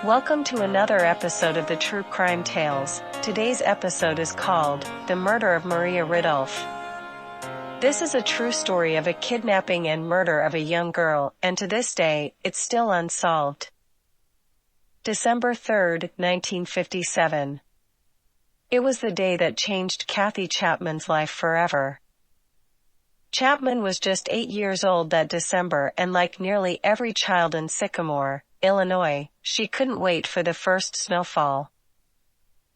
Welcome to another episode of the True Crime Tales. Today's episode is called The Murder of Maria Ridulph. This is a true story of a kidnapping and murder of a young girl, and to this day, it's still unsolved. December 3, 1957. It was the day that changed Kathy Chapman's life forever. Chapman was just 8 years old that December, and like nearly every child in Sycamore, Illinois, she couldn't wait for the first snowfall.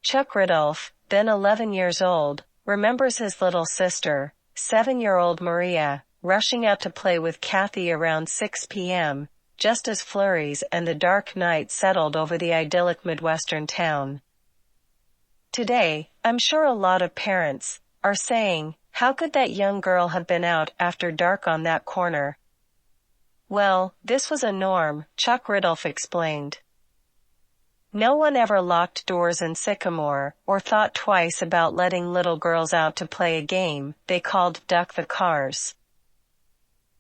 Chuck Ridulph, then 11 years old, remembers his little sister, 7-year-old Maria, rushing out to play with Kathy around 6 p.m., just as flurries and the dark night settled over the idyllic Midwestern town. Today, I'm sure a lot of parents are saying, how could that young girl have been out after dark on that corner? Well, this was a norm, Chuck Ridulph explained. No one ever locked doors in Sycamore, or thought twice about letting little girls out to play a game they called Duck the Cars.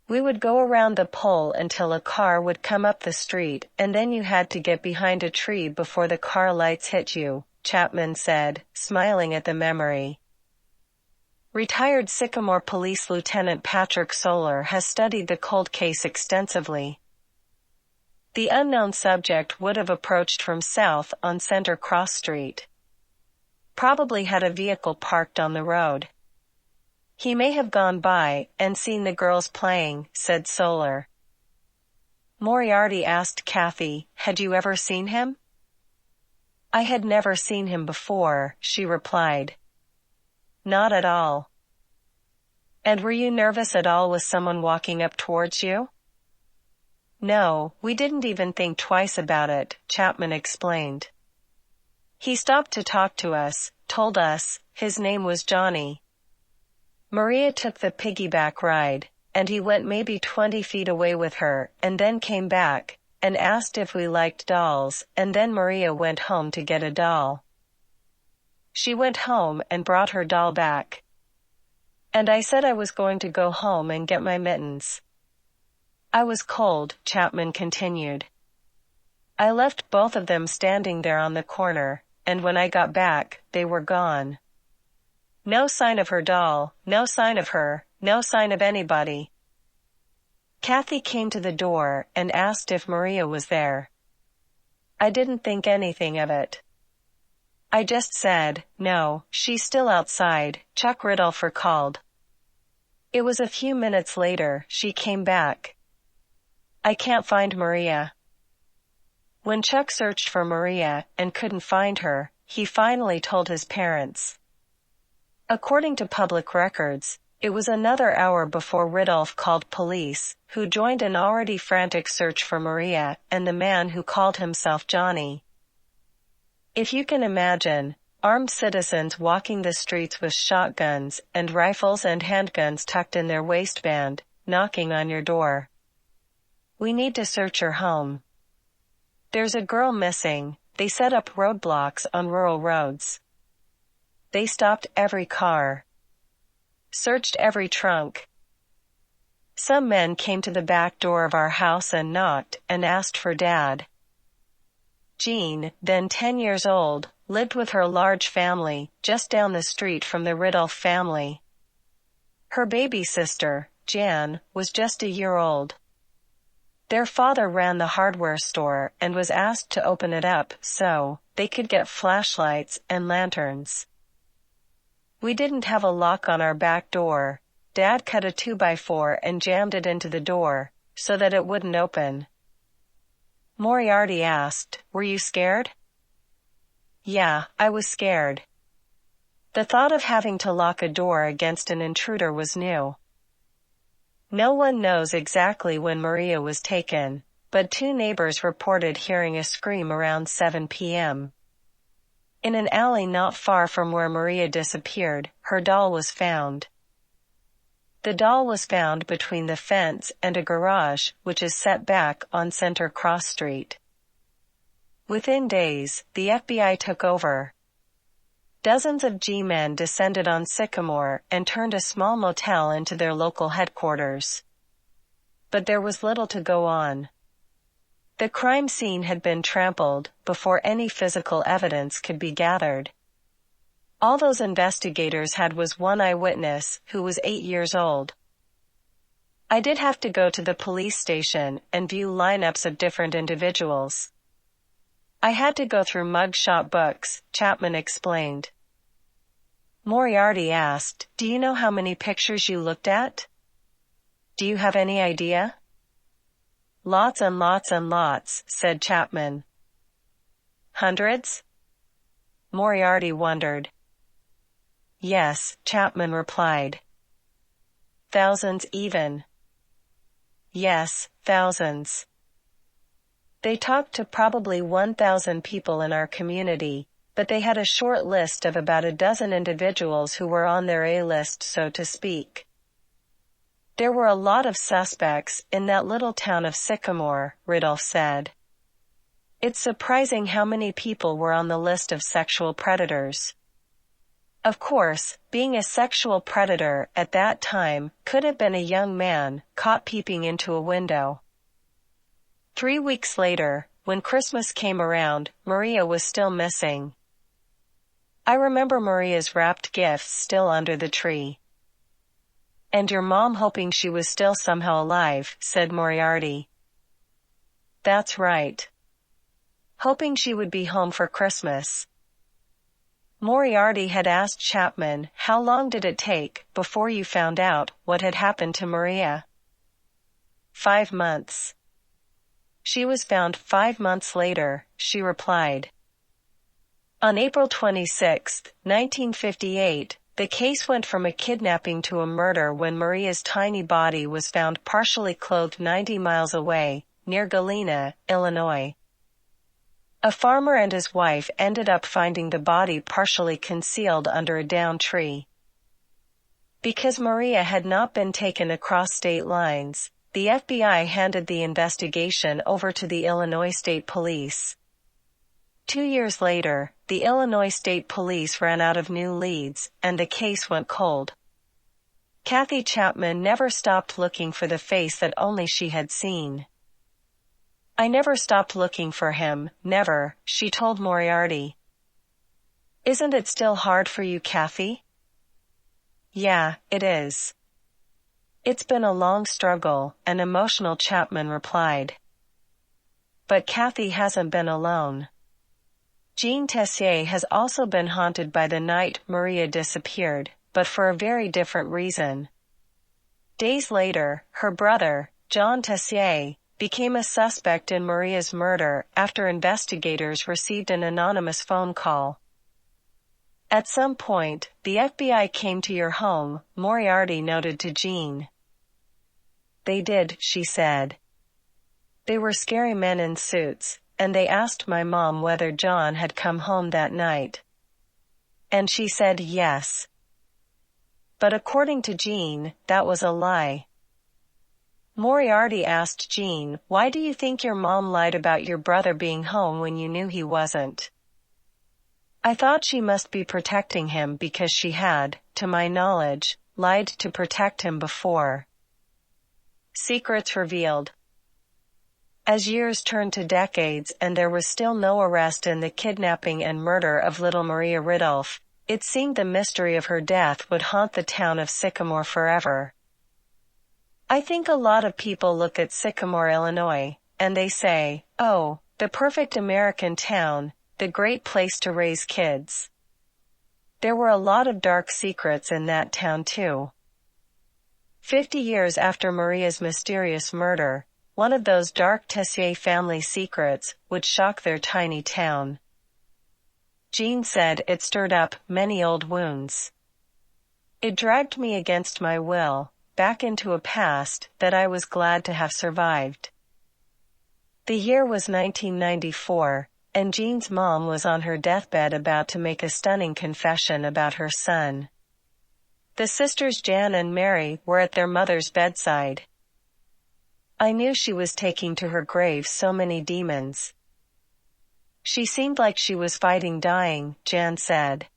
We would go around the pole until a car would come up the street, and then you had to get behind a tree before the car lights hit you, Chapman said, smiling at the memory. Retired Sycamore Police Lieutenant Patrick Solar has studied the cold case extensively. The unknown subject would have approached from south on Center Cross Street. Probably had a vehicle parked on the road. He may have gone by and seen the girls playing, said Solar. Moriarty asked Kathy, had you ever seen him? I had never seen him before, she replied. Not at all. And were you nervous at all with someone walking up towards you? No, we didn't even think twice about it, Chapman explained. He stopped to talk to us, told us his name was Johnny. Maria took the piggyback ride, and he went maybe 20 feet away with her, and then came back, and asked if we liked dolls, and then Maria went home to get a doll. She went home and brought her doll back. And I said I was going to go home and get my mittens. I was cold, Chapman continued. I left both of them standing there on the corner, and when I got back, they were gone. No sign of her doll, no sign of her, no sign of anybody. Kathy came to the door and asked if Maria was there. I didn't think anything of it. I just said, no, she's still outside, Chuck Ridulph recalled. It was a few minutes later, she came back. I can't find Maria. When Chuck searched for Maria and couldn't find her, he finally told his parents. According to public records, it was another hour before Ridulph called police, who joined an already frantic search for Maria and the man who called himself Johnny. If you can imagine, armed citizens walking the streets with shotguns and rifles and handguns tucked in their waistband, knocking on your door. We need to search your home. There's a girl missing. They set up roadblocks on rural roads. They stopped every car. Searched every trunk. Some men came to the back door of our house and knocked and asked for Dad. Jean, then 10 years old, lived with her large family, just down the street from the Ridulph family. Her baby sister, Jan, was just a year old. Their father ran the hardware store and was asked to open it up so they could get flashlights and lanterns. We didn't have a lock on our back door. Dad cut a 2x4 and jammed it into the door so that it wouldn't open. Moriarty asked, were you scared? Yeah, I was scared. The thought of having to lock a door against an intruder was new. No one knows exactly when Maria was taken, but 2 neighbors reported hearing a scream around 7 p.m. In an alley not far from where Maria disappeared, her doll was found. The doll was found between the fence and a garage, which is set back on Center Cross Street. Within days, the FBI took over. Dozens of G-men descended on Sycamore and turned a small motel into their local headquarters. But there was little to go on. The crime scene had been trampled before any physical evidence could be gathered. All those investigators had was one eyewitness, who was 8 years old. I did have to go to the police station and view lineups of different individuals. I had to go through mugshot books, Chapman explained. Moriarty asked, "Do you know how many pictures you looked at? Do you have any idea?" "Lots and lots and lots," said Chapman. "Hundreds?" Moriarty wondered. "Yes," Chapman replied. "Thousands even?" "Yes, thousands." They talked to probably 1,000 people in our community, but they had a short list of about a dozen individuals who were on their A-list, so to speak. There were a lot of suspects in that little town of Sycamore, Ridulph said. It's surprising how many people were on the list of sexual predators. Of course, being a sexual predator at that time could have been a young man caught peeping into a window. 3 weeks later, when Christmas came around, Maria was still missing. I remember Maria's wrapped gifts still under the tree. "And your mom hoping she was still somehow alive," said Moriarty. "That's right. Hoping she would be home for Christmas." Moriarty had asked Chapman, "How long did it take before you found out what had happened to Maria?" 5 months. "She was found 5 months later," she replied. On April 26, 1958, the case went from a kidnapping to a murder when Maria's tiny body was found partially clothed 90 miles away, near Galena, Illinois. A farmer and his wife ended up finding the body partially concealed under a downed tree. Because Maria had not been taken across state lines, the FBI handed the investigation over to the Illinois State Police. 2 years later, the Illinois State Police ran out of new leads, and the case went cold. Kathy Chapman never stopped looking for the face that only she had seen. "I never stopped looking for him, never," she told Moriarty. "Isn't it still hard for you, Kathy?" "Yeah, it is. It's been a long struggle," an emotional Chapman replied. But Kathy hasn't been alone. Jean Tessier has also been haunted by the night Maria disappeared, but for a very different reason. Days later, her brother, John Tessier, became a suspect in Maria's murder after investigators received an anonymous phone call. "At some point, the FBI came to your home," Moriarty noted to Jean. "They did," she said. "They were scary men in suits, and they asked my mom whether John had come home that night. And she said yes. But according to Jean, that was a lie." Moriarty asked Jean, "Why do you think your mom lied about your brother being home when you knew he wasn't?" "I thought she must be protecting him because she had, to my knowledge, lied to protect him before." Secrets revealed. As years turned to decades and there was still no arrest in the kidnapping and murder of little Maria Ridulph, it seemed the mystery of her death would haunt the town of Sycamore forever. I think a lot of people look at Sycamore, Illinois, and they say, "Oh, the perfect American town, the great place to raise kids." There were a lot of dark secrets in that town too. 50 years after Maria's mysterious murder, one of those dark Tessier family secrets would shock their tiny town. Jean said it stirred up many old wounds. "It dragged me against my will back into a past that I was glad to have survived." The year was 1994, and Jean's mom was on her deathbed about to make a stunning confession about her son. The sisters Jan and Mary were at their mother's bedside. "I knew she was taking to her grave so many demons. She seemed like she was fighting dying," Jan said.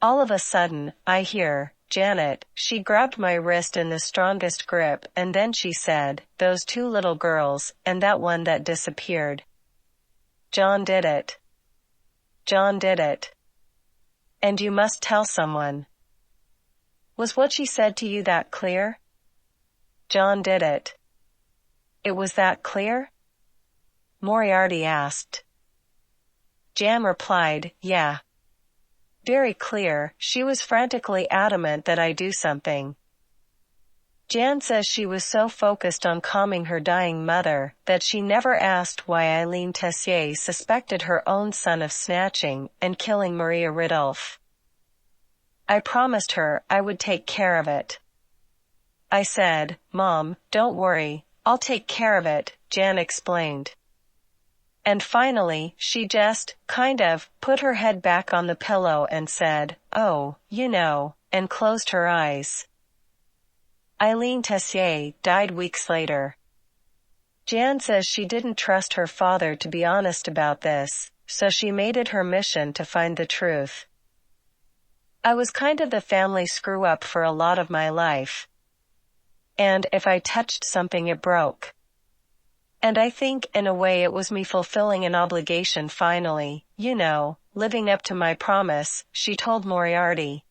"All of a sudden, I hear, Janet. She grabbed my wrist in the strongest grip and then she said, "Those two little girls, and that one that disappeared. John did it. John did it. And you must tell someone." "Was what she said to you that clear?" "John did it." "It was that clear?" Moriarty asked. Jan replied, "Yeah. Very clear." She was frantically adamant that I do something. Jan says she was so focused on calming her dying mother that she never asked why Eileen Tessier suspected her own son of snatching and killing Maria Ridulph. "I promised her I would take care of it. I said, 'Mom, don't worry, I'll take care of it,'" Jan explained. And finally, she just, kind of, put her head back on the pillow and said, "Oh, you know," and closed her eyes. Eileen Tessier died weeks later. Jan says she didn't trust her father to be honest about this, so she made it her mission to find the truth. "I was kind of the family screw-up for a lot of my life. And if I touched something it broke. And I think, in a way, it was me fulfilling an obligation finally, living up to my promise," she told Moriarty.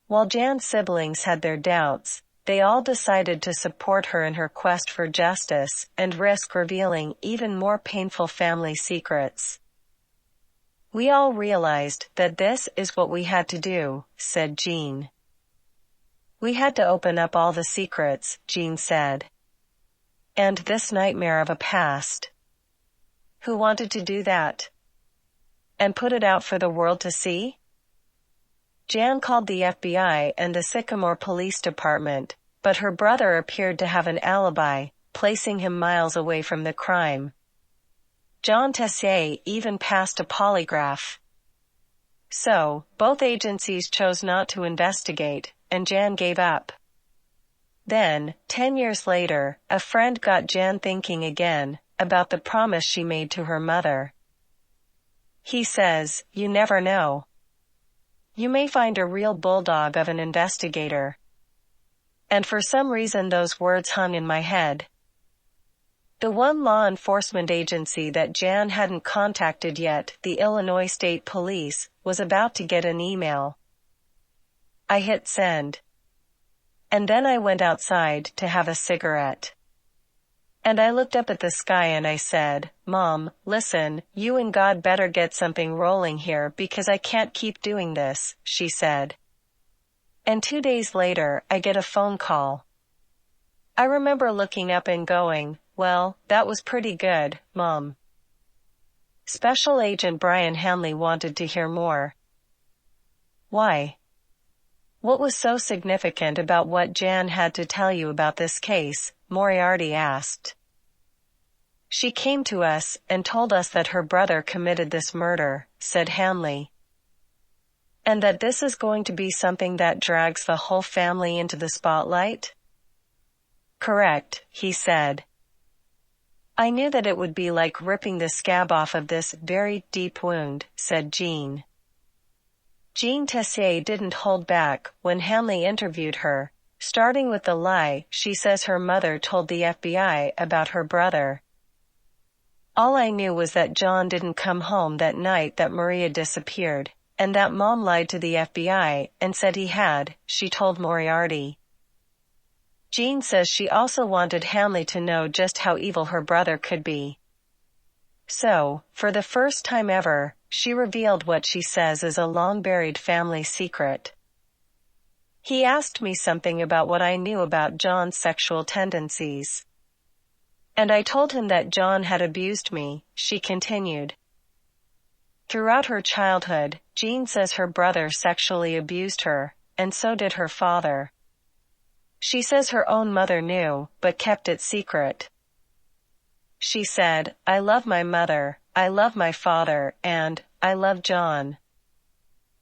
While Jan's siblings had their doubts, they all decided to support her in her quest for justice and risk revealing even more painful family secrets. "We all realized that this is what we had to do," said Jean. "We had to open up all the secrets," Jean said. "And this nightmare of a past. Who wanted to do that? And put it out for the world to see?" Jan called the FBI and the Sycamore Police Department, but her brother appeared to have an alibi, placing him miles away from the crime. John Tessier even passed a polygraph. So, both agencies chose not to investigate, and Jan gave up. Then, 10 years later, a friend got Jan thinking again about the promise she made to her mother. He says, "You never know. You may find a real bulldog of an investigator." And for some reason those words hung in my head. The one law enforcement agency that Jan hadn't contacted yet, the Illinois State Police, was about to get an email. I hit send. And then I went outside to have a cigarette. And I looked up at the sky and I said, "Mom, listen, you and God better get something rolling here because I can't keep doing this," she said. And 2 days later, I get a phone call. I remember looking up and going, "Well, that was pretty good, Mom." Special Agent Brian Hanley wanted to hear more. "Why? What was so significant about what Jan had to tell you about this case?" Moriarty asked. "She came to us and told us that her brother committed this murder," said Hanley. "And that this is going to be something that drags the whole family into the spotlight?" "Correct," he said. "I knew that it would be like ripping the scab off of this very deep wound," said Jean. Jean Tessier didn't hold back when Hanley interviewed her, starting with the lie she says her mother told the FBI about her brother. "All I knew was that John didn't come home that night that Maria disappeared, and that Mom lied to the FBI and said he had," she told Moriarty. Jean says she also wanted Hanley to know just how evil her brother could be. So, for the first time ever, she revealed what she says is a long-buried family secret. "He asked me something about what I knew about John's sexual tendencies. And I told him that John had abused me," she continued. Throughout her childhood, Jean says her brother sexually abused her, and so did her father. She says her own mother knew, but kept it secret. She said, "I love my mother, I love my father, and I love John.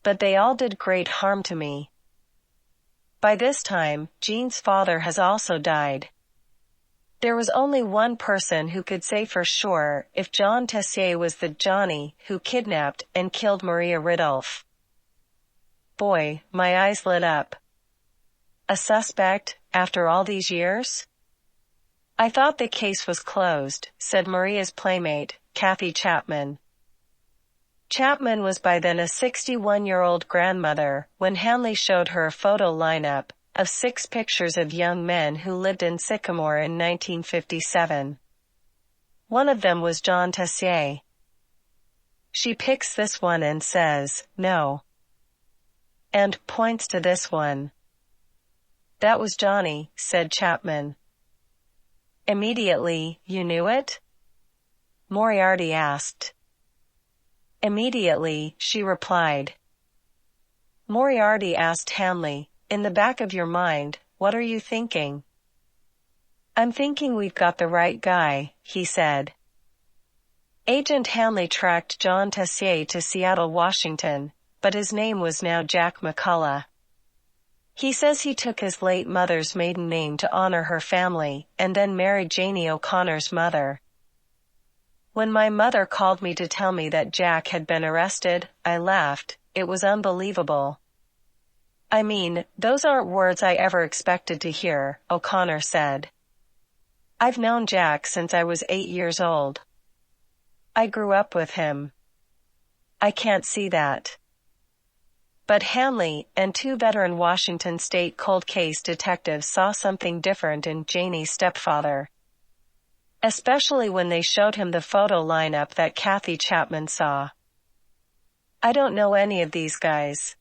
But they all did great harm to me." By this time, Jean's father has also died. There was only one person who could say for sure if John Tessier was the Johnny who kidnapped and killed Maria Ridulph. Boy, my eyes lit up. A suspect, after all these years? I thought the case was closed, said Maria's playmate, Kathy Chapman. Chapman was by then a 61-year-old grandmother when Hanley showed her a photo lineup of 6 pictures of young men who lived in Sycamore in 1957. One of them was John Tessier. She picks this one and says, "No," and points to this one. "That was Johnny," said Chapman. "Immediately, you knew it?" Moriarty asked. "Immediately," she replied. Moriarty asked Hanley, "In the back of your mind, what are you thinking?" "I'm thinking we've got the right guy," he said. Agent Hanley tracked John Tessier to Seattle, Washington, but his name was now Jack McCullough. He says he took his late mother's maiden name to honor her family and then married Janie O'Connor's mother. When my mother called me to tell me that Jack had been arrested, I laughed. It was unbelievable. I mean, those aren't words I ever expected to hear, O'Connor said. I've known Jack since I was 8 years old. I grew up with him. I can't see that. But Hanley and 2 veteran Washington State cold case detectives saw something different in Janie's stepfather. Especially when they showed him the photo lineup that Kathy Chapman saw. "I don't know any of these guys."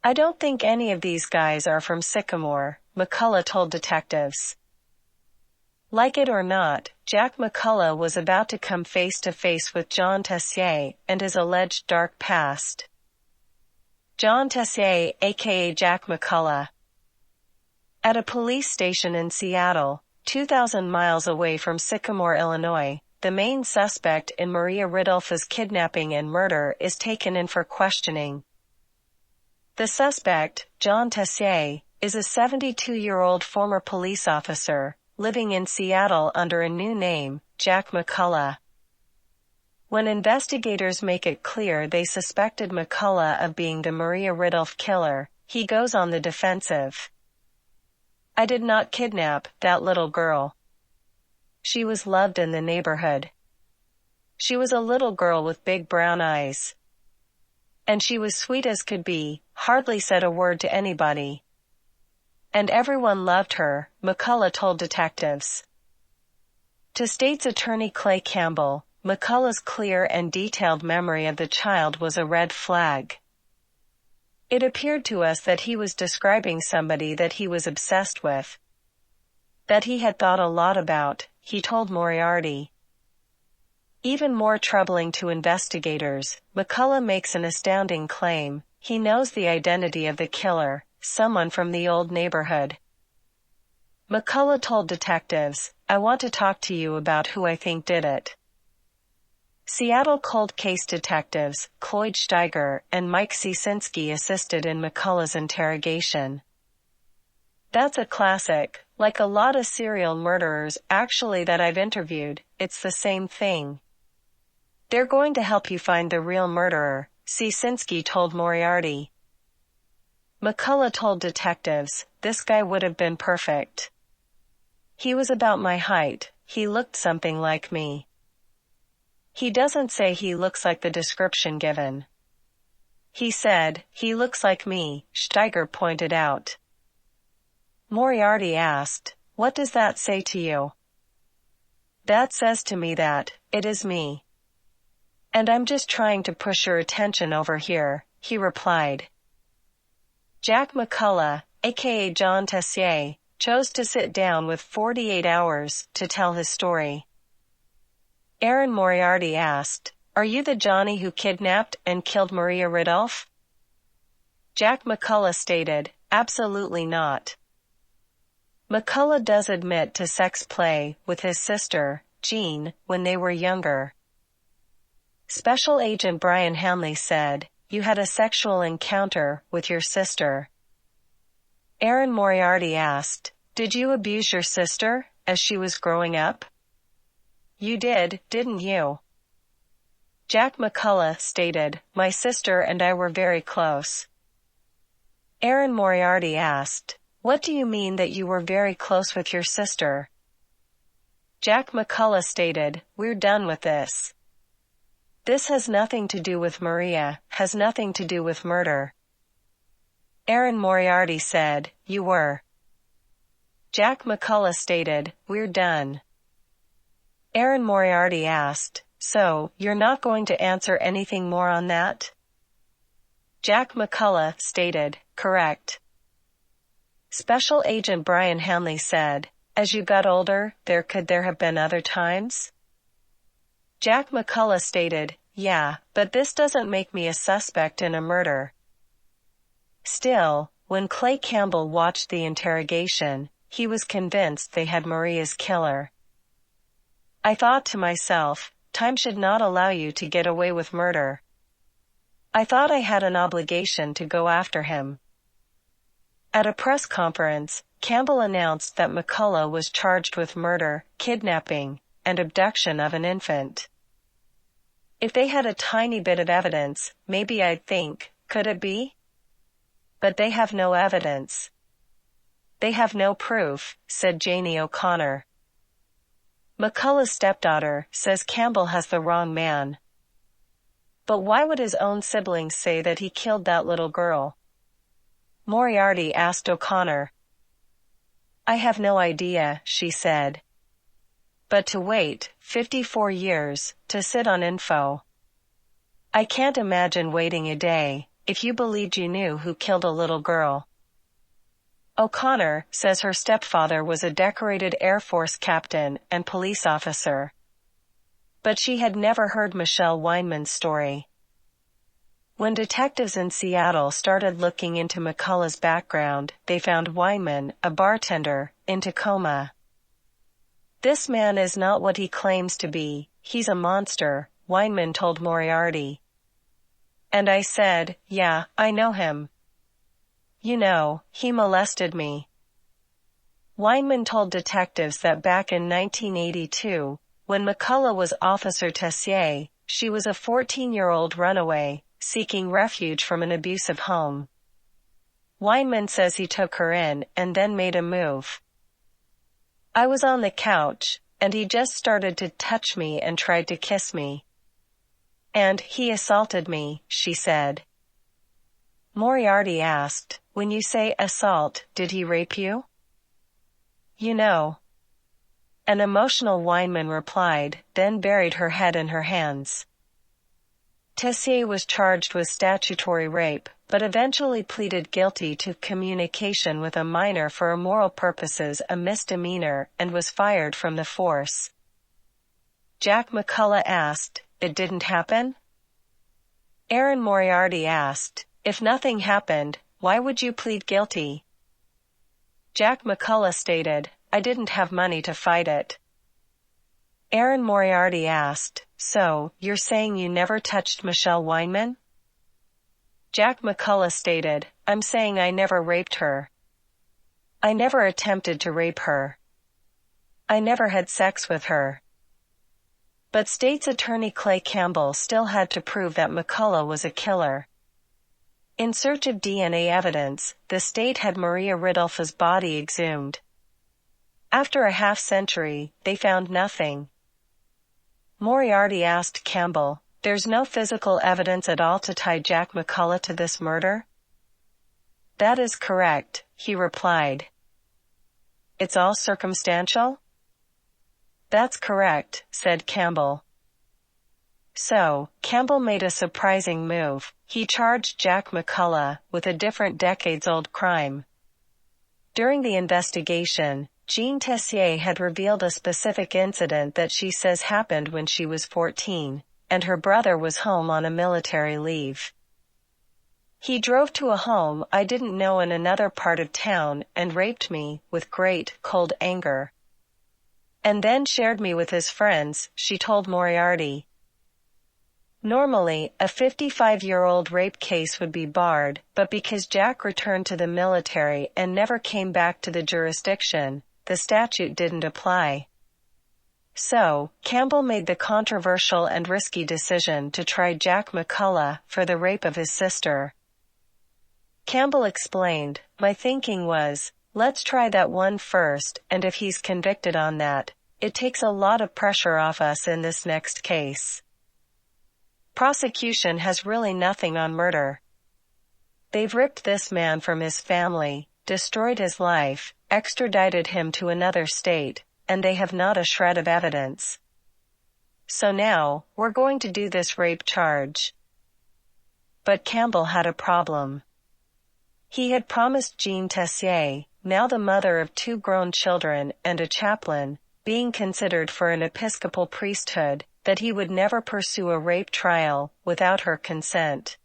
"I don't think any of these guys are from Sycamore," McCullough told detectives. Like it or not, Jack McCullough was about to come face to face with John Tessier and his alleged dark past. John Tessier, aka Jack McCullough. At a police station in Seattle, 2,000 miles away from Sycamore, Illinois, the main suspect in Maria Ridulph's kidnapping and murder is taken in for questioning. The suspect, John Tessier, is a 72-year-old former police officer, living in Seattle under a new name, Jack McCullough. When investigators make it clear they suspected McCullough of being the Maria Ridulph killer, he goes on the defensive. "I did not kidnap that little girl. She was loved in the neighborhood. She was a little girl with big brown eyes. And she was sweet as could be, hardly said a word to anybody. And everyone loved her," McCullough told detectives. To State's Attorney Clay Campbell, McCullough's clear and detailed memory of the child was a red flag. "It appeared to us that he was describing somebody that he was obsessed with. That he had thought a lot about," he told Moriarty. Even more troubling to investigators, McCullough makes an astounding claim. He knows the identity of the killer, someone from the old neighborhood. McCullough told detectives, "I want to talk to you about who I think did it." Seattle cold case detectives, Cloyd Steiger and Mike Ciesinski assisted in McCullough's interrogation. "That's a classic. Like a lot of serial murderers actually that I've interviewed, it's the same thing. They're going to help you find the real murderer," Ciesinski told Moriarty. McCullough told detectives, "This guy would have been perfect. He was about my height, he looked something like me." He doesn't say he looks like the description given. He said, "He looks like me," Steiger pointed out. Moriarty asked, "What does that say to you?" "That says to me that it is me. And I'm just trying to push your attention over here," he replied. Jack McCullough, aka John Tessier, chose to sit down with 48 hours to tell his story. Aaron Moriarty asked, "Are you the Johnny who kidnapped and killed Maria Ridulph?" Jack McCullough stated, "Absolutely not." McCullough does admit to sex play with his sister, Jean, when they were younger. Special Agent Brian Hanley said, "You had a sexual encounter with your sister." Aaron Moriarty asked, "Did you abuse your sister as she was growing up?" "You did, didn't you?" Jack McCullough stated, "My sister and I were very close. Aaron Moriarty asked, "What do you mean that you were very close with your sister?" Jack McCullough stated, "We're done with this. This has nothing to do with Maria, has nothing to do with murder." Aaron Moriarty said, "You were." Jack McCullough stated, "We're done." Aaron Moriarty asked, "So, you're not going to answer anything more on that?" Jack McCullough stated, "Correct." Special Agent Brian Hanley said, "As you got older, could there have been other times?" Jack McCullough stated, "Yeah, but this doesn't make me a suspect in a murder." Still, when Clay Campbell watched the interrogation, he was convinced they had Maria's killer. "I thought to myself, time should not allow you to get away with murder. I thought I had an obligation to go after him." At a press conference, Campbell announced that McCullough was charged with murder, kidnapping, and abduction of an infant. "If they had a tiny bit of evidence, maybe I'd think, could it be? But they have no evidence. They have no proof," said Janie O'Connor. McCullough's stepdaughter says Campbell has the wrong man. But why would his own siblings say that he killed that little girl? Moriarty asked O'Connor. "I have no idea," she said. "But to wait 54 years, to sit on info. I can't imagine waiting a day, if you believed you knew who killed a little girl." O'Connor says her stepfather was a decorated Air Force captain and police officer. But she had never heard Michelle Weinman's story. When detectives in Seattle started looking into McCullough's background, they found Weinman, a bartender, in Tacoma. "This man is not what he claims to be, he's a monster," Weinman told Moriarty. "And I said, yeah, I know him. You know, he molested me." Weinman told detectives that back in 1982, when McCullough was Officer Tessier, she was a 14-year-old runaway, seeking refuge from an abusive home. Weinman says he took her in and then made a move. "I was on the couch, and he just started to touch me and tried to kiss me. And he assaulted me," she said. Moriarty asked, "When you say assault, did he rape you?" "You know." An emotional Weinman replied, then buried her head in her hands. Tessier was charged with statutory rape, but eventually pleaded guilty to communication with a minor for immoral purposes, a misdemeanor, and was fired from the force. Jack McCullough asked, "It didn't happen?" Aaron Moriarty asked, "If nothing happened, why would you plead guilty?" Jack McCullough stated, "I didn't have money to fight it." Aaron Moriarty asked, "So, you're saying you never touched Michelle Weinman?" Jack McCullough stated, "I'm saying I never raped her. I never attempted to rape her. I never had sex with her." But State's Attorney Clay Campbell still had to prove that McCullough was a killer. In search of DNA evidence, the state had Maria Ridulph's body exhumed. After a half-century, they found nothing. Moriarty asked Campbell, "There's no physical evidence at all to tie Jack McCullough to this murder?" "That is correct," he replied. "It's all circumstantial?" "That's correct," said Campbell. So, Campbell made a surprising move. He charged Jack McCullough with a different decades-old crime. During the investigation, Jean Tessier had revealed a specific incident that she says happened when she was 14, and her brother was home on a military leave. "He drove to a home I didn't know in another part of town and raped me with great, cold anger. And then shared me with his friends," she told Moriarty. Normally, a 55-year-old rape case would be barred, but because Jack returned to the military and never came back to the jurisdiction, the statute didn't apply. So, Campbell made the controversial and risky decision to try Jack McCullough for the rape of his sister. Campbell explained, "My thinking was, let's try that one first, and if he's convicted on that, it takes a lot of pressure off us in this next case. Prosecution has really nothing on murder. They've ripped this man from his family, destroyed his life, extradited him to another state, and they have not a shred of evidence. So now, we're going to do this rape charge." But Campbell had a problem. He had promised Jean Tessier, now the mother of 2 grown children and a chaplain, being considered for an Episcopal priesthood, that he would never pursue a rape trial without her consent.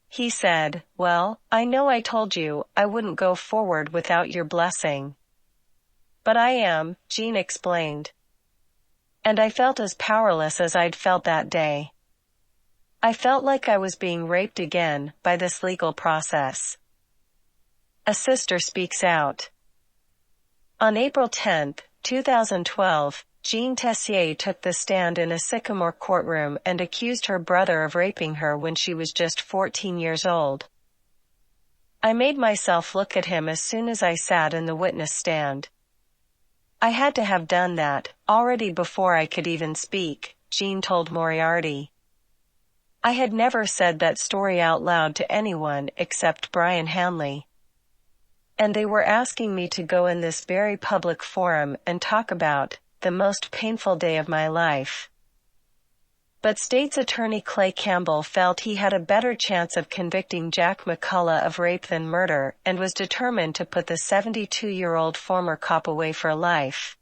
He said, "Well, I know I told you I wouldn't go forward without your blessing. But I am," Jean explained. "And I felt as powerless as I'd felt that day. I felt like I was being raped again by this legal process." A sister speaks out. On April 10, 2012, Jean Tessier took the stand in a Sycamore courtroom and accused her brother of raping her when she was just 14 years old. "I made myself look at him as soon as I sat in the witness stand. I had to have done that, already before I could even speak," Jean told Moriarty. "I had never said that story out loud to anyone except Brian Hanley. And they were asking me to go in this very public forum and talk about the most painful day of my life." But State's Attorney Clay Campbell felt he had a better chance of convicting Jack McCullough of rape than murder and was determined to put the 72-year-old former cop away for life.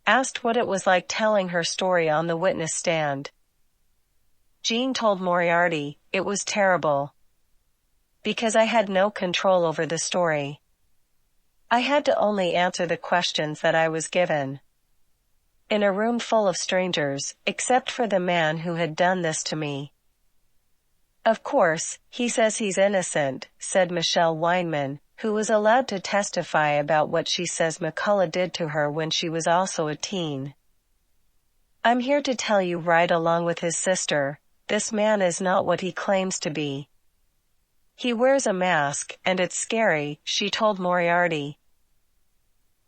Asked what it was like telling her story on the witness stand, Jean told Moriarty, "It was terrible. Because I had no control over the story. I had to only answer the questions that I was given. In a room full of strangers, except for the man who had done this to me." "Of course, he says he's innocent," said Michelle Weinman, who was allowed to testify about what she says McCullough did to her when she was also a teen. "I'm here to tell you right along with his sister, this man is not what he claims to be. He wears a mask, and it's scary," she told Moriarty.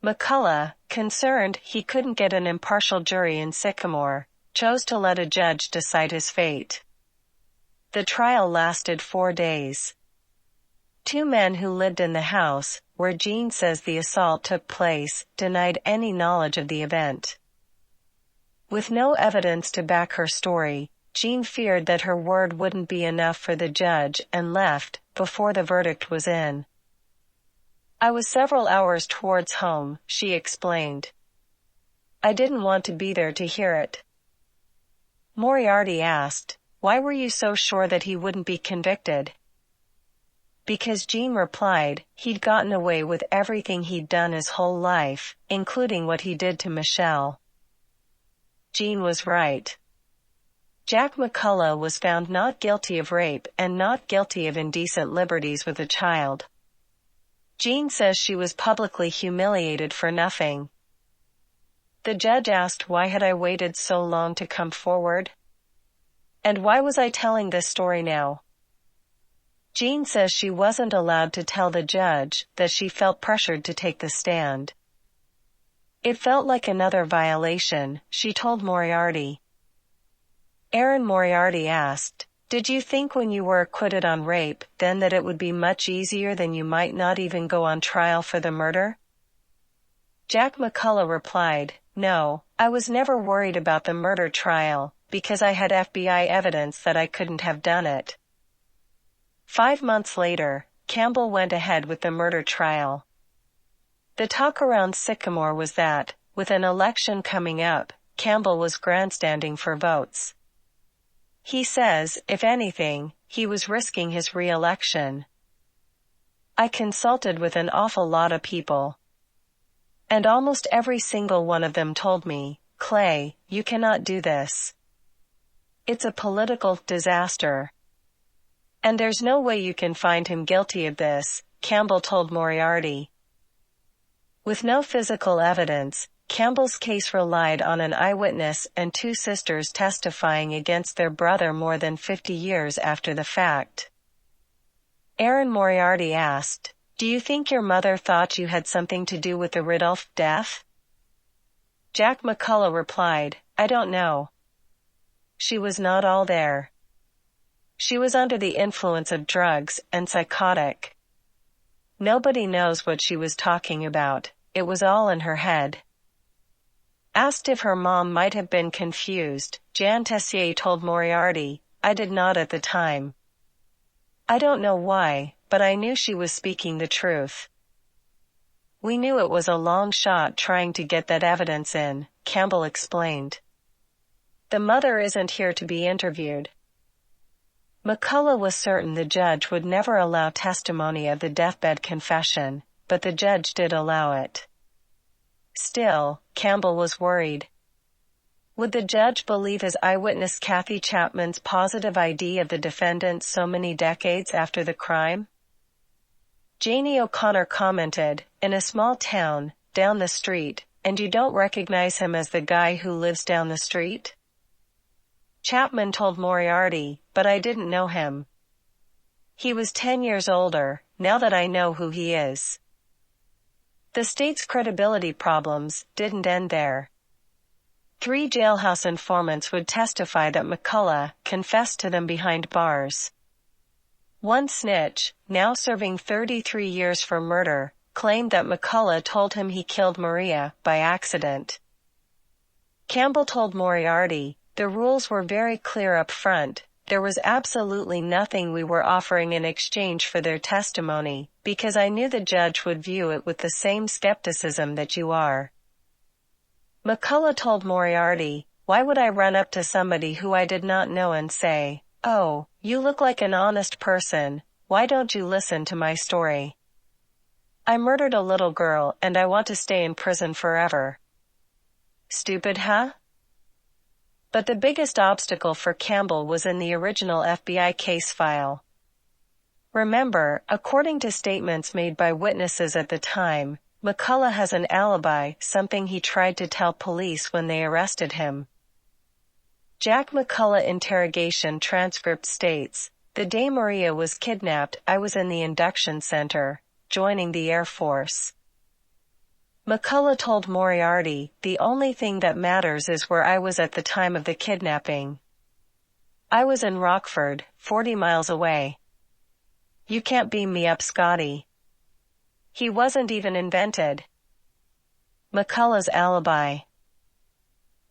McCullough, concerned he couldn't get an impartial jury in Sycamore, chose to let a judge decide his fate. The trial lasted 4 days. 2 men who lived in the house, where Jean says the assault took place, denied any knowledge of the event. With no evidence to back her story, Jean feared that her word wouldn't be enough for the judge and left before the verdict was in. "I was several hours towards home," she explained. "I didn't want to be there to hear it." Moriarty asked, "Why were you so sure that he wouldn't be convicted?" Because Jean replied, he'd gotten away with everything he'd done his whole life, including what he did to Michelle. Jean was right. Jack McCullough was found not guilty of rape and not guilty of indecent liberties with a child. Jean says she was publicly humiliated for nothing. The judge asked, why had I waited so long to come forward? And why was I telling this story now? Jean says she wasn't allowed to tell the judge that she felt pressured to take the stand. It felt like another violation, she told Moriarty. Aaron Moriarty asked, "Did you think when you were acquitted on rape, then that it would be much easier than you might not even go on trial for the murder?" Jack McCullough replied, "No, I was never worried about the murder trial, because I had FBI evidence that I couldn't have done it." 5 months later, Campbell went ahead with the murder trial. The talk around Sycamore was that, with an election coming up, Campbell was grandstanding for votes. He says, if anything, he was risking his re-election. "I consulted with an awful lot of people. And almost every single one of them told me, Clay, you cannot do this. It's a political disaster. And there's no way you can find him guilty of this," Campbell told Moriarty. With no physical evidence, Campbell's case relied on an eyewitness and 2 sisters testifying against their brother more than 50 years after the fact. Aaron Moriarty asked, "Do you think your mother thought you had something to do with the Ridulph death?" Jack McCullough replied, "I don't know. She was not all there. She was under the influence of drugs and psychotic. Nobody knows what she was talking about. It was all in her head." Asked if her mom might have been confused, Jan Tessier told Moriarty, "I did not at the time. I don't know why, but I knew she was speaking the truth. We knew it was a long shot trying to get that evidence in," Campbell explained. "The mother isn't here to be interviewed." McCullough was certain the judge would never allow testimony of the deathbed confession, but the judge did allow it. Still, Campbell was worried. Would the judge believe his eyewitness Kathy Chapman's positive ID of the defendant so many decades after the crime? Janie O'Connor commented, "In a small town, down the street, and you don't recognize him as the guy who lives down the street?" Chapman told Moriarty, "But I didn't know him. He was 10 years older, now that I know who he is." The state's credibility problems didn't end there. 3 jailhouse informants would testify that McCullough confessed to them behind bars. One snitch, now serving 33 years for murder, claimed that McCullough told him he killed Maria by accident. Campbell told Moriarty, "The rules were very clear up front. There was absolutely nothing we were offering in exchange for their testimony, because I knew the judge would view it with the same skepticism that you are." McCullough told Moriarty, "Why would I run up to somebody who I did not know and say, 'Oh, you look like an honest person, why don't you listen to my story? I murdered a little girl and I want to stay in prison forever.' Stupid, huh?" But the biggest obstacle for Campbell was in the original FBI case file. Remember, according to statements made by witnesses at the time, McCullough has an alibi, something he tried to tell police when they arrested him. Jack McCullough interrogation transcript states, "The day Maria was kidnapped, I was in the induction center, joining the Air Force." McCullough told Moriarty, "The only thing that matters is where I was at the time of the kidnapping. I was in Rockford, 40 miles away. You can't beam me up, Scotty. He wasn't even invented." McCullough's alibi.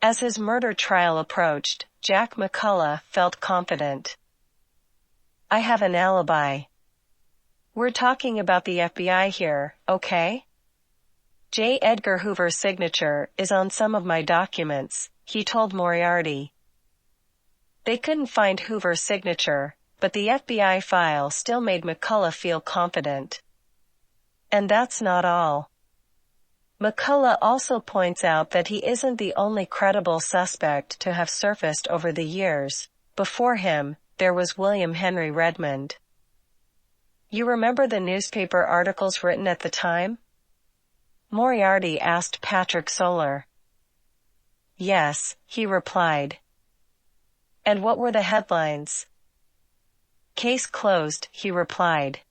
As his murder trial approached, Jack McCullough felt confident. "I have an alibi. We're talking about the FBI here, okay? J. Edgar Hoover's signature is on some of my documents," he told Moriarty. They couldn't find Hoover's signature, but the FBI file still made McCullough feel confident. And that's not all. McCullough also points out that he isn't the only credible suspect to have surfaced over the years. Before him, there was William Henry Redmond. "You remember the newspaper articles written at the time?" Moriarty asked Patrick Solar. "Yes," he replied. "And what were the headlines?" "Case closed," he replied.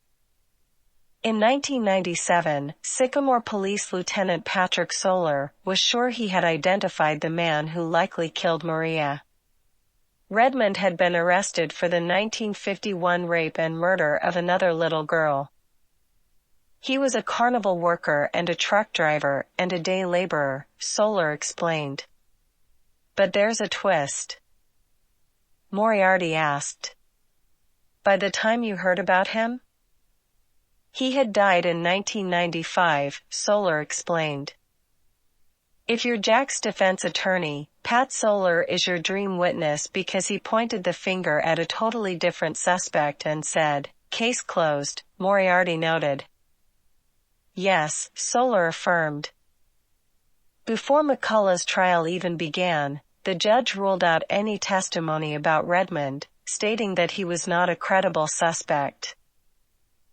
In 1997, Sycamore Police Lieutenant Patrick Solar was sure he had identified the man who likely killed Maria. Redmond had been arrested for the 1951 rape and murder of another little girl. He was a carnival worker and a truck driver and a day laborer, Solar explained. "But there's a twist." Moriarty asked. "By the time you heard about him?" "He had died in 1995, Solar explained. If you're Jack's defense attorney, Pat Solar is your dream witness because he pointed the finger at a totally different suspect and said, "Case closed," Moriarty noted. "Yes," Solar affirmed. Before McCullough's trial even began, the judge ruled out any testimony about Redmond, stating that he was not a credible suspect.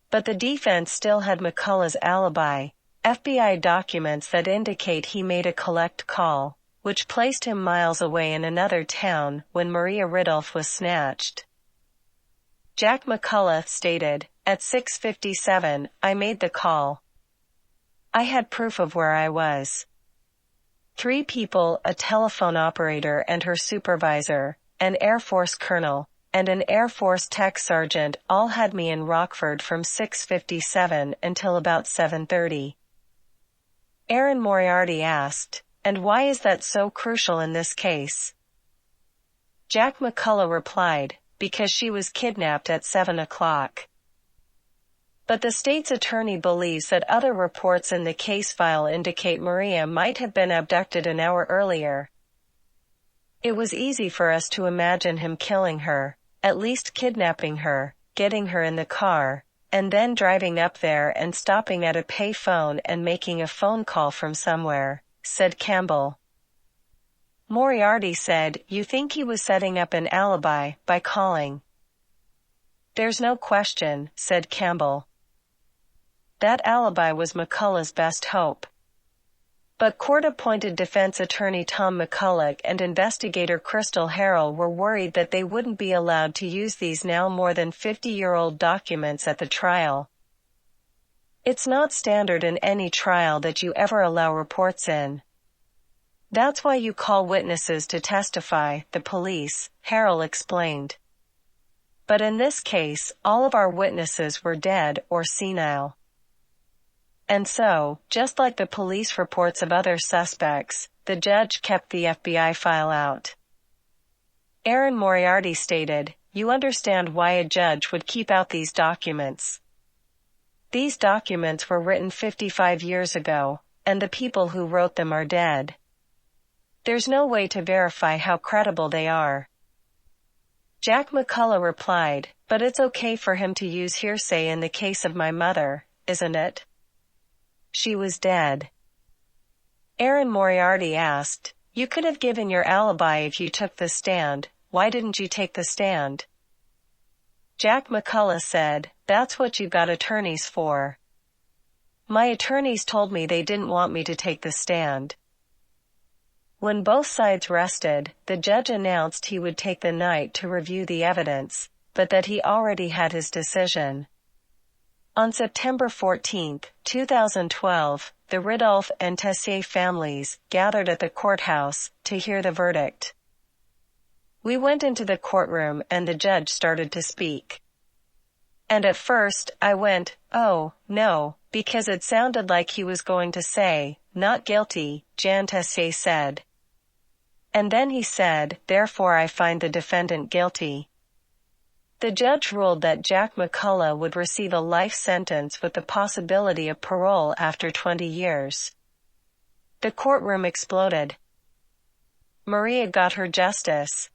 But the defense still had McCullough's alibi, FBI documents that indicate he made a collect call, which placed him miles away in another town when Maria Ridulph was snatched. Jack McCullough stated, At 6:57, I made the call. I had proof of where I was. 3 people, a telephone operator and her supervisor, an Air Force colonel, and an Air Force tech sergeant all had me in Rockford from 6:57 until about 7:30. Erin Moriarty asked, "And why is that so crucial in this case?" Jack McCullough replied, "Because she was kidnapped at 7 o'clock. But the state's attorney believes that other reports in the case file indicate Maria might have been abducted an hour earlier. It was easy for us to imagine him killing her, at least kidnapping her, getting her in the car, and then driving up there and stopping at a pay phone and making a phone call from somewhere," said Campbell. Moriarty said, "You think he was setting up an alibi by calling?" "There's no question," said Campbell. That alibi was McCullough's best hope. But court-appointed defense attorney Tom McCullough and investigator Crystal Harrell were worried that they wouldn't be allowed to use these now more than 50-year-old documents at the trial. "It's not standard in any trial that you ever allow reports in. That's why you call witnesses to testify, the police," Harrell explained. "But in this case, all of our witnesses were dead or senile. And so, just like the police reports of other suspects, the judge kept the FBI file out." Erin Moriarty stated, "You understand why a judge would keep out these documents. These documents were written 55 years ago, and the people who wrote them are dead. There's no way to verify how credible they are." Jack McCullough replied, "But it's okay for him to use hearsay in the case of my mother, isn't it? She was dead." Erin Moriarty asked, "You could have given your alibi if you took the stand. Why didn't you take the stand?" Jack McCullough said, "That's what you got attorneys for. My attorneys told me they didn't want me to take the stand." When both sides rested, the judge announced he would take the night to review the evidence, but that he already had his decision. On September 14, 2012, the Ridulph and Tessier families gathered at the courthouse to hear the verdict. We went into the courtroom and the judge started to speak. And at first, I went, "Oh, no," because it sounded like he was going to say, "Not guilty," Jan Tessier said. And then he said, "Therefore I find the defendant guilty." The judge ruled that Jack McCullough would receive a life sentence with the possibility of parole after 20 years. The courtroom exploded. Maria got her justice,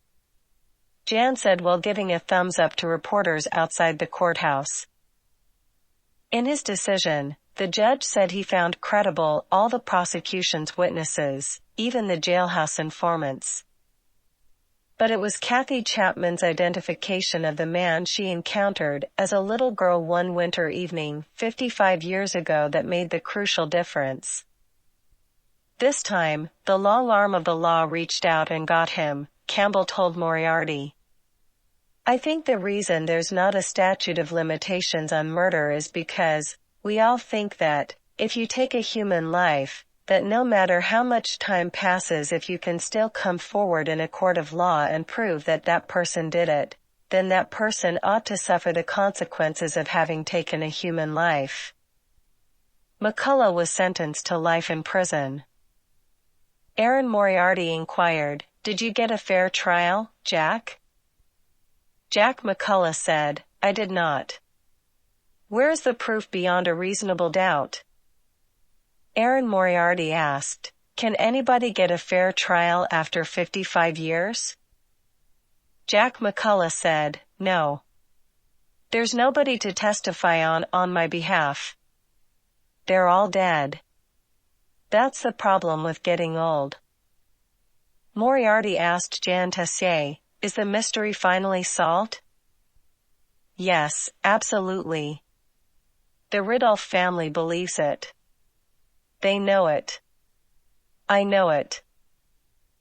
Jan said while giving a thumbs up to reporters outside the courthouse. In his decision, the judge said he found credible all the prosecution's witnesses, even the jailhouse informants. But it was Kathy Chapman's identification of the man she encountered as a little girl one winter evening 55 years ago that made the crucial difference. This time, the long arm of the law reached out and got him, Campbell told Moriarty. "I think the reason there's not a statute of limitations on murder is because we all think that, if you take a human life, that no matter how much time passes, if you can still come forward in a court of law and prove that that person did it, then that person ought to suffer the consequences of having taken a human life." McCullough was sentenced to life in prison. Erin Moriarty inquired, "Did you get a fair trial, Jack?" Jack McCullough said, "I did not." "Where's the proof beyond a reasonable doubt?" Erin Moriarty asked, "Can anybody get a fair trial after 55 years? Jack McCullough said, "No. There's nobody to testify on my behalf. They're all dead. That's the problem with getting old." Moriarty asked Jan Tessier, "Is the mystery finally solved?" "Yes, absolutely. The Ridulph family believes it. They know it. I know it.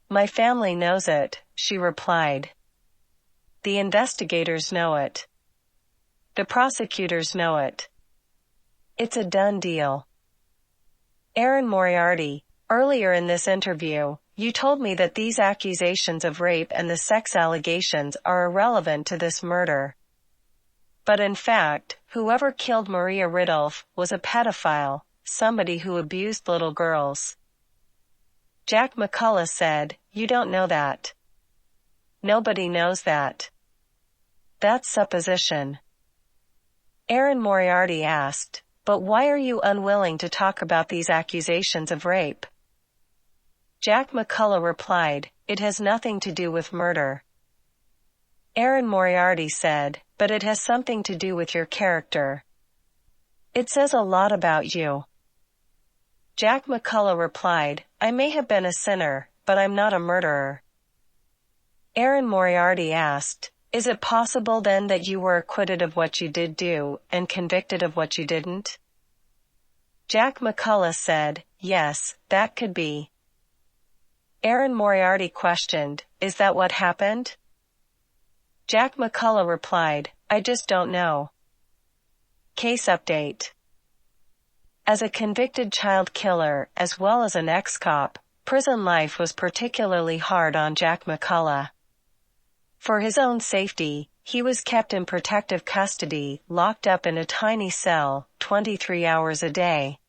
My family knows it," she replied. "The investigators know it. The prosecutors know it. It's a done deal. Aaron Moriarty, earlier in this interview, you told me that these accusations of rape and the sex allegations are irrelevant to this murder. But in fact, whoever killed Maria Ridulph was a pedophile, somebody who abused little girls. Jack McCullough said, "You don't know that. Nobody knows that. That's supposition." Aaron Moriarty asked, "But why are you unwilling to talk about these accusations of rape?" Jack McCullough replied, "It has nothing to do with murder." Aaron Moriarty said, "But it has something to do with your character. It says a lot about you." Jack McCullough replied, "I may have been a sinner, but I'm not a murderer." Aaron Moriarty asked, "Is it possible then that you were acquitted of what you did do, and convicted of what you didn't?" Jack McCullough said, "Yes, that could be." Aaron Moriarty questioned, "Is that what happened?" Jack McCullough replied, "I just don't know." Case update. As a convicted child killer, as well as an ex-cop, prison life was particularly hard on Jack McCullough. For his own safety, he was kept in protective custody, locked up in a tiny cell, 23 hours a day.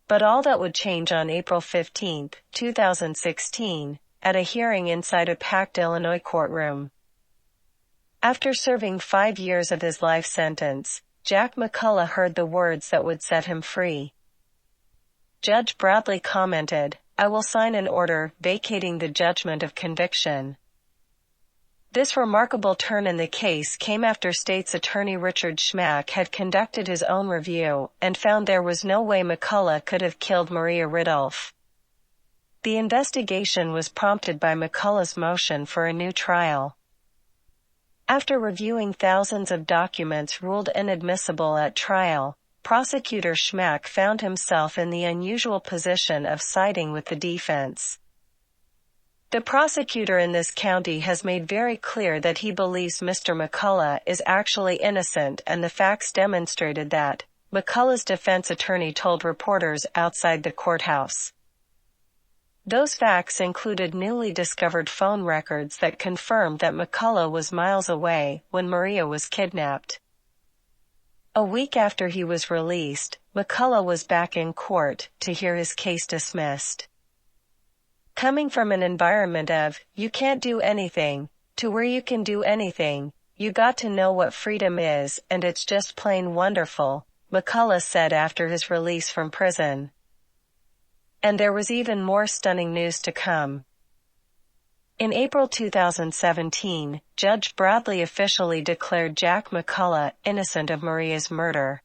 But all that would change on April 15, 2016, at a hearing inside a packed Illinois courtroom. After serving 5 years of his life sentence, Jack McCullough heard the words that would set him free. Judge Bradley commented, "I will sign an order vacating the judgment of conviction." This remarkable turn in the case came after State's Attorney Richard Schmack had conducted his own review and found there was no way McCullough could have killed Maria Ridulph. The investigation was prompted by McCullough's motion for a new trial. After reviewing thousands of documents ruled inadmissible at trial, Prosecutor Schmack found himself in the unusual position of siding with the defense. The prosecutor in this county has made very clear that he believes Mr. McCullough is actually innocent, and the facts demonstrated that, McCullough's defense attorney told reporters outside the courthouse. Those facts included newly discovered phone records that confirmed that McCullough was miles away when Maria was kidnapped. A week after he was released, McCullough was back in court to hear his case dismissed. Coming from an environment of, "you can't do anything," to where you can do anything, "you got to know what freedom is, and it's just plain wonderful," McCullough said after his release from prison. And there was even more stunning news to come. In April 2017, Judge Bradley officially declared Jack McCullough innocent of Maria's murder.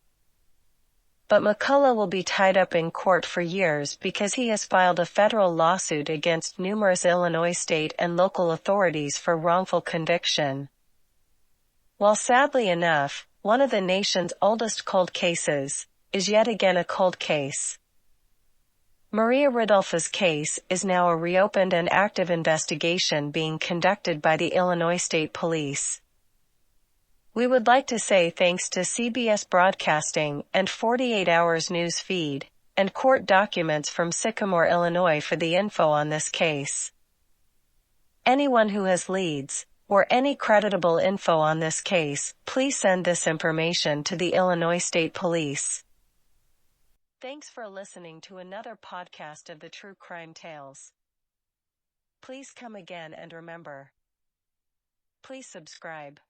But McCullough will be tied up in court for years because he has filed a federal lawsuit against numerous Illinois state and local authorities for wrongful conviction. While sadly enough, one of the nation's oldest cold cases is yet again a cold case. Maria Ridulph's case is now a reopened and active investigation being conducted by the Illinois State Police. We would like to say thanks to CBS Broadcasting and 48 Hours News Feed, and court documents from Sycamore, Illinois for the info on this case. Anyone who has leads, or any creditable info on this case, please send this information to the Illinois State Police. Thanks for listening to another podcast of the True Crime Tales. Please come again, and remember, please subscribe.